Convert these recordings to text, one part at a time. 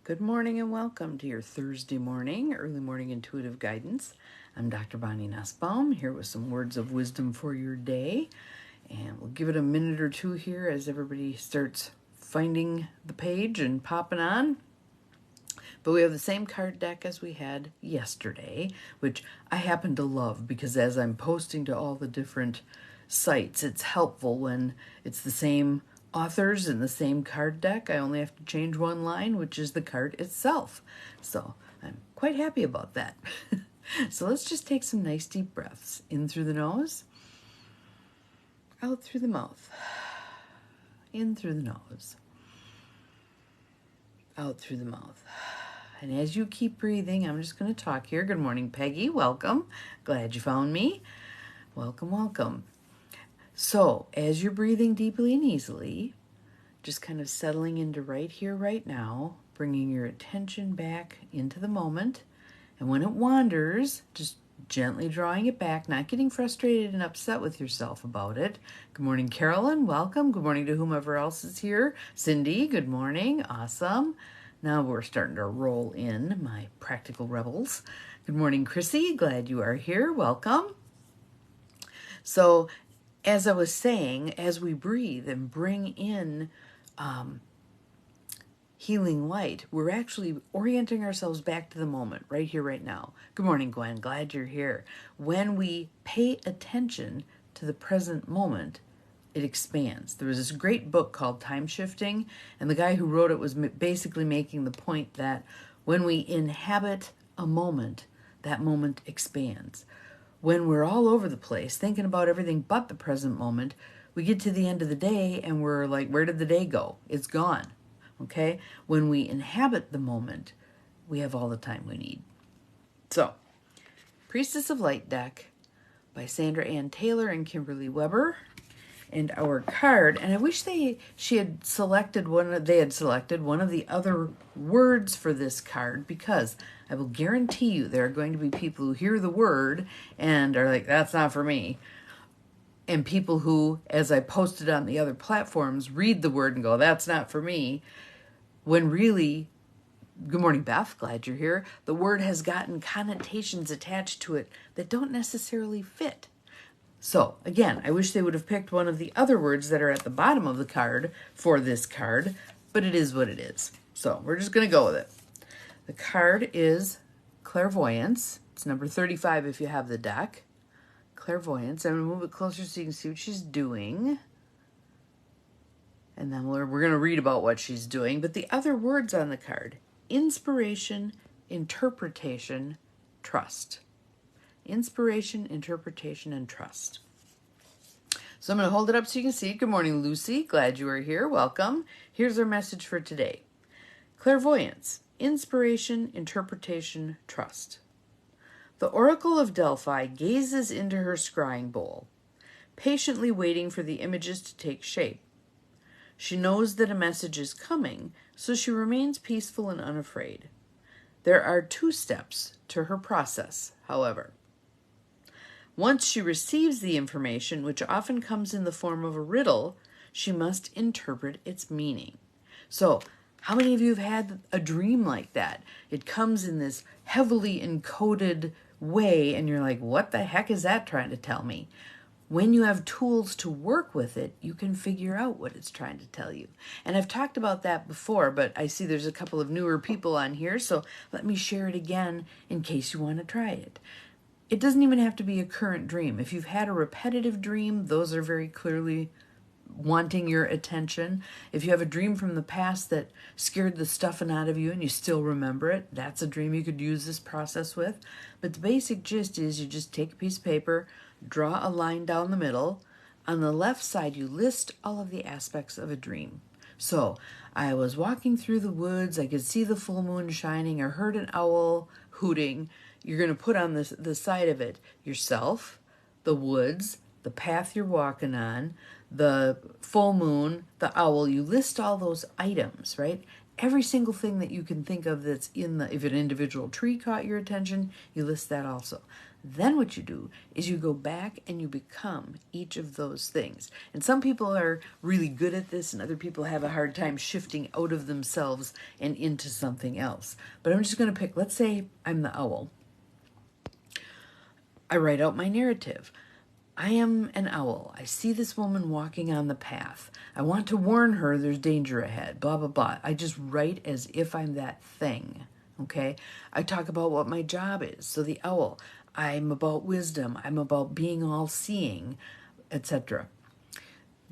Good morning and welcome to your Thursday morning, early morning intuitive guidance. I'm Dr. Bonnie Nussbaum here with some words of wisdom for your day. And we'll give it a minute or two here as everybody starts finding the page and popping on. But we have the same card deck as we had yesterday, which I happen to love because as I'm posting to all the different sites, it's helpful when it's the same authors in the same card deck. I only have to change one line, which is the card itself. So I'm quite happy about that. So let's just take some nice deep breaths in through the nose, out through the mouth, in through the nose, out through the mouth. And as you keep breathing, I'm just going to talk here. Good morning, Peggy. Welcome. Glad you found me. Welcome, welcome. So as you're breathing deeply and easily, just kind of settling into right here, right now, bringing your attention back into the moment. And when it wanders, just gently drawing it back, not getting frustrated and upset with yourself about it. Good morning, Carolyn. Welcome. Good morning to whomever else is here. Cindy, good morning. Awesome. Now we're starting to roll in, my practical rebels. Good morning, Chrissy. Glad you are here. Welcome. So, as I was saying, as we breathe and bring in healing light, we're actually orienting ourselves back to the moment, right here, right now. Good morning, Gwen. Glad you're here. When we pay attention to the present moment, it expands. There was this great book called Time Shifting, and the guy who wrote it was basically making the point that when we inhabit a moment, that moment expands. When we're all over the place, thinking about everything but the present moment, we get to the end of the day and we're like, where did the day go? It's gone. Okay? When we inhabit the moment, we have all the time we need. So, Priestess of Light deck by Sandra Ann Taylor and Kimberly Weber. And our card, and I wish they had selected one of the other words for this card, because I will guarantee you there are going to be people who hear the word and are like, that's not for me. And people who, as I posted on the other platforms, read the word and go, that's not for me. When really, good morning, Beth, glad you're here. The word has gotten connotations attached to it that don't necessarily fit. So, again, I wish they would have picked one of the other words that are at the bottom of the card for this card, but it is what it is. So, we're just going to go with it. The card is Clairvoyance. It's number 35 if you have the deck. Clairvoyance. I'm going to move it closer so you can see what she's doing. And then we're going to read about what she's doing. But the other words on the card, inspiration, interpretation, trust. Inspiration, interpretation, and trust. So I'm going to hold it up so you can see. Good morning, Lucy. Glad you are here. Welcome. Here's our message for today. Clairvoyance, inspiration, interpretation, trust. The Oracle of Delphi gazes into her scrying bowl, patiently waiting for the images to take shape. She knows that a message is coming, so she remains peaceful and unafraid. There are 2 steps to her process, however. Once she receives the information, which often comes in the form of a riddle, she must interpret its meaning. So, how many of you have had a dream like that? It comes in this heavily encoded way, and you're like, what the heck is that trying to tell me? When you have tools to work with it, you can figure out what it's trying to tell you. And I've talked about that before, but I see there's a couple of newer people on here, so let me share it again in case you want to try it. It doesn't even have to be a current dream. If you've had a repetitive dream, those are very clearly wanting your attention. If you have a dream from the past that scared the stuffing out of you and you still remember it, that's a dream you could use this process with. But the basic gist is you just take a piece of paper, draw a line down the middle. On the left side, you list all of the aspects of a dream. So, I was walking through the woods, I could see the full moon shining, I heard an owl hooting. You're going to put on the side of it yourself, the woods, the path you're walking on, the full moon, the owl. You list all those items, right? Every single thing that you can think of that's in if an individual tree caught your attention, you list that also. Then what you do is you go back and you become each of those things. And some people are really good at this, and other people have a hard time shifting out of themselves and into something else. But I'm just going to pick, let's say I'm the owl. I write out my narrative. I am an owl. I see this woman walking on the path. I want to warn her there's danger ahead, blah, blah, blah. I just write as if I'm that thing, okay? I talk about what my job is. So the owl, I'm about wisdom. I'm about being all-seeing, etc.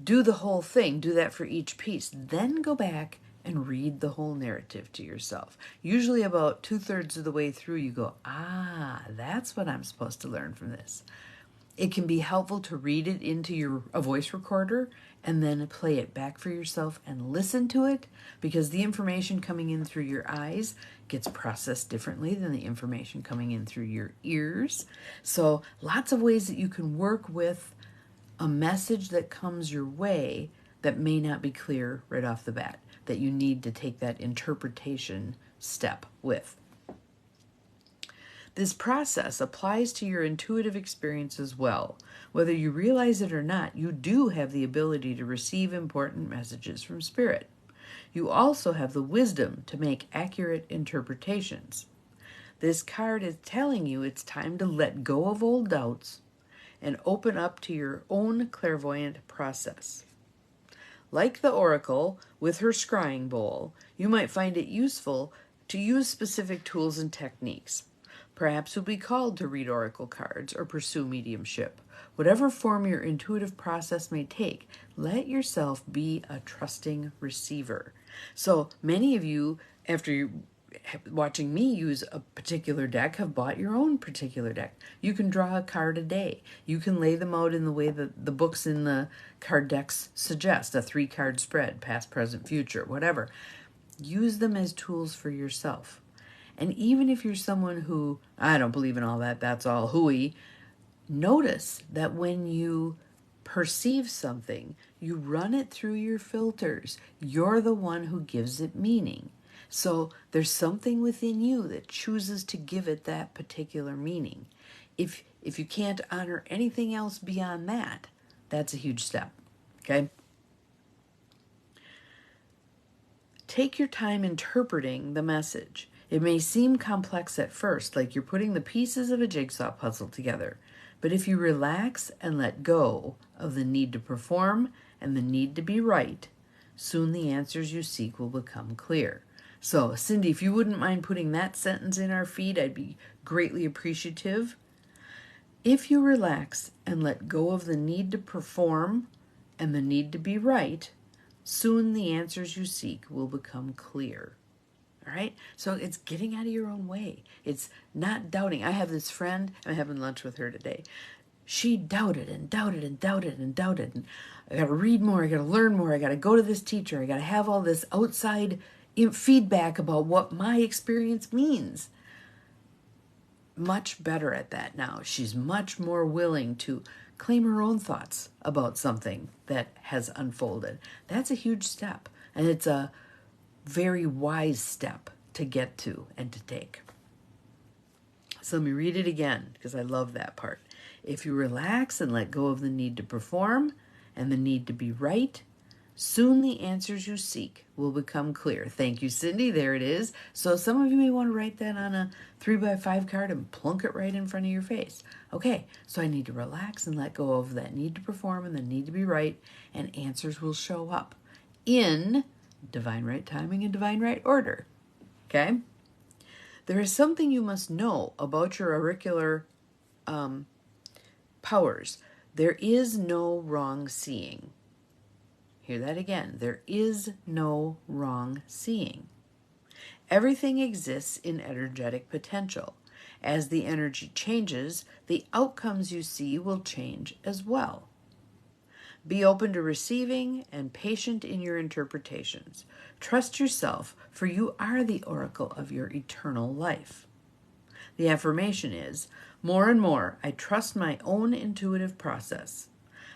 Do the whole thing. Do that for each piece. Then go back and read the whole narrative to yourself. Usually about 2/3 of the way through, you go, that's what I'm supposed to learn from this. It can be helpful to read it into a voice recorder and then play it back for yourself and listen to it, because the information coming in through your eyes gets processed differently than the information coming in through your ears. So lots of ways that you can work with a message that comes your way that may not be clear right off the bat, that you need to take that interpretation step with. This process applies to your intuitive experience as well. Whether you realize it or not, you do have the ability to receive important messages from Spirit. You also have the wisdom to make accurate interpretations. This card is telling you it's time to let go of old doubts and open up to your own clairvoyant process. Like the oracle with her scrying bowl, you might find it useful to use specific tools and techniques. Perhaps you'll be called to read oracle cards or pursue mediumship. Whatever form your intuitive process may take, let yourself be a trusting receiver. So many of you, after watching me use a particular deck, have bought your own particular deck. You can draw a card a day. You can lay them out in the way that the books in the card decks suggest, a 3-card spread, past, present, future, whatever. Use them as tools for yourself. And even if you're someone who, I don't believe in all that, that's all hooey, notice that when you perceive something, you run it through your filters. You're the one who gives it meaning. So there's something within you that chooses to give it that particular meaning. If you can't honor anything else beyond that, that's a huge step, okay? Take your time interpreting the message. It may seem complex at first, like you're putting the pieces of a jigsaw puzzle together. But if you relax and let go of the need to perform and the need to be right, soon the answers you seek will become clear. So, Cindy, if you wouldn't mind putting that sentence in our feed, I'd be greatly appreciative. If you relax and let go of the need to perform and the need to be right, soon the answers you seek will become clear. All right? So it's getting out of your own way. It's not doubting. I have this friend, I'm having lunch with her today. She doubted and doubted and doubted and doubted. And I got to read more. I got to learn more. I got to go to this teacher. I got to have all this outside feedback about what my experience means. Much better at that now. She's much more willing to claim her own thoughts about something that has unfolded. That's a huge step. And it's a very wise step to get to and to take. So let me read it again, because I love that part. If you relax and let go of the need to perform and the need to be right, soon the answers you seek will become clear. Thank you, Cindy. There it is. So some of you may want to write that on a 3x5 card and plunk it right in front of your face. Okay, so I need to relax and let go of that need to perform and the need to be right, and answers will show up in divine right timing and divine right order. Okay? There is something you must know about your auricular powers. There is no wrong seeing. Hear that again. There is no wrong seeing. Everything exists in energetic potential. As the energy changes, the outcomes you see will change as well. Be open to receiving and patient in your interpretations. Trust yourself, for you are the oracle of your eternal life. The affirmation is, more and more, I trust my own intuitive process.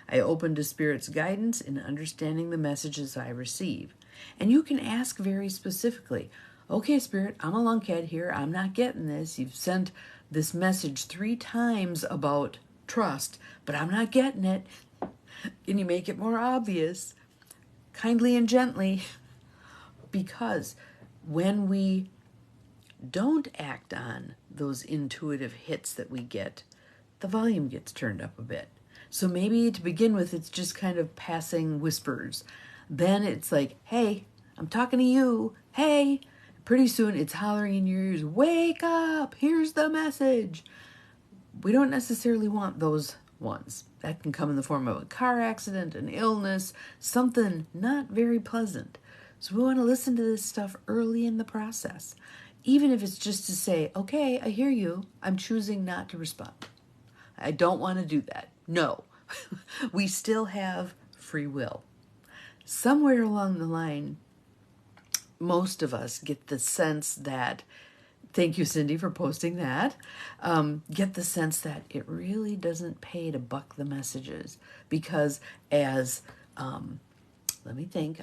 I open to Spirit's guidance in understanding the messages I receive. And you can ask very specifically, Okay, Spirit, I'm a lunkhead here. I'm not getting this. You've sent this message 3 times about trust, but I'm not getting it. Can you make it more obvious? Kindly and gently. Because when we don't act on those intuitive hits that we get, the volume gets turned up a bit. So maybe to begin with, it's just kind of passing whispers. Then it's like, hey, I'm talking to you. Hey, pretty soon it's hollering in your ears, wake up, here's the message. We don't necessarily want those ones. That can come in the form of a car accident, an illness, something not very pleasant. So we want to listen to this stuff early in the process. Even if it's just to say, okay, I hear you. I'm choosing not to respond. I don't want to do that. No. We still have free will. Somewhere along the line, most of us get the sense that, thank you, Cindy, for posting that, get the sense that it really doesn't pay to buck the messages because as, let me think,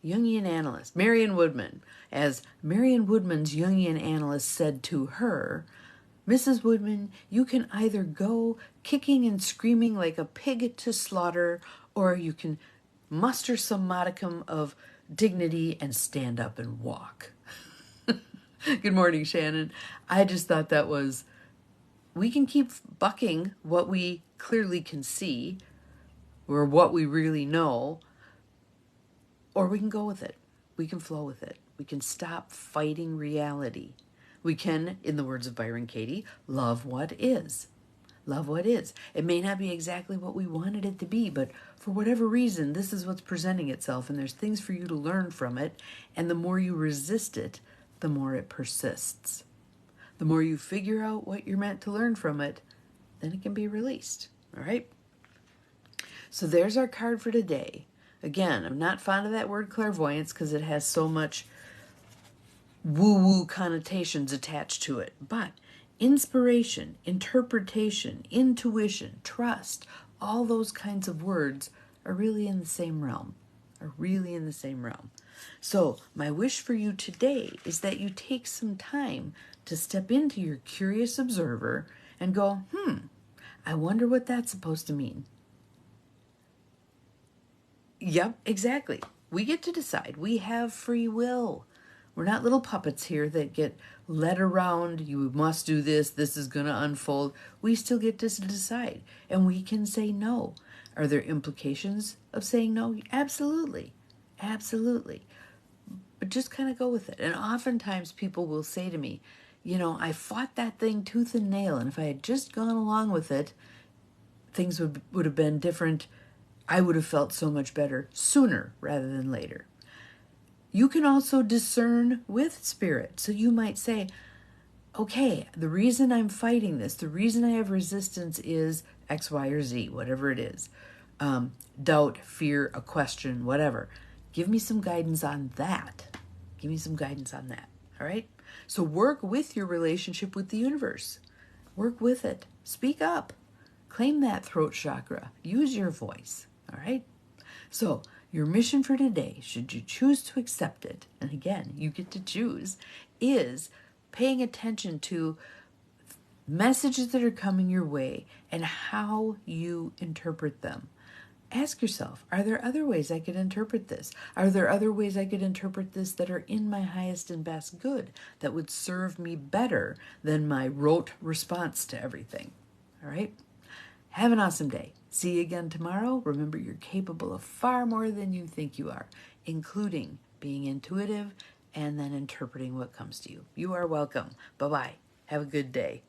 Jungian analyst, Marion Woodman, as Marion Woodman's Jungian analyst said to her, Mrs. Woodman, you can either go kicking and screaming like a pig to slaughter, or you can muster some modicum of dignity and stand up and walk. Good morning, Shannon. I just thought that was, we can keep bucking what we clearly can see or what we really know, or we can go with it. We can flow with it. We can stop fighting reality. We can, in the words of Byron Katie, love what is. Love what is. It may not be exactly what we wanted it to be, but for whatever reason, this is what's presenting itself, and there's things for you to learn from it, and the more you resist it, the more it persists. The more you figure out what you're meant to learn from it, then it can be released. All right? So there's our card for today. Again, I'm not fond of that word clairvoyance because it has so much woo-woo connotations attached to it. But inspiration, interpretation, intuition, trust, all those kinds of words are really in the same realm. So my wish for you today is that you take some time to step into your curious observer and go, I wonder what that's supposed to mean. Yep, exactly. We get to decide. We have free will. We're not little puppets here that get led around. You must do this. This is going to unfold. We still get to decide. And we can say no. Are there implications of saying no? Absolutely. Absolutely. But just kind of go with it. And oftentimes people will say to me, I fought that thing tooth and nail. And if I had just gone along with it, things would have been different. I would have felt so much better sooner rather than later. You can also discern with spirit. So you might say, okay, the reason I'm fighting this, the reason I have resistance is X, Y, or Z, whatever it is. Doubt, fear, a question, whatever. Give me some guidance on that. All right? So work with your relationship with the universe. Work with it. Speak up. Claim that throat chakra. Use your voice. All right? So your mission for today, should you choose to accept it, and again, you get to choose, is paying attention to messages that are coming your way and how you interpret them. Ask yourself, are there other ways I could interpret this? Are there other ways I could interpret this that are in my highest and best good, that would serve me better than my rote response to everything? All right? Have an awesome day. See you again tomorrow. Remember, you're capable of far more than you think you are, including being intuitive and then interpreting what comes to you. You are welcome. Bye-bye. Have a good day.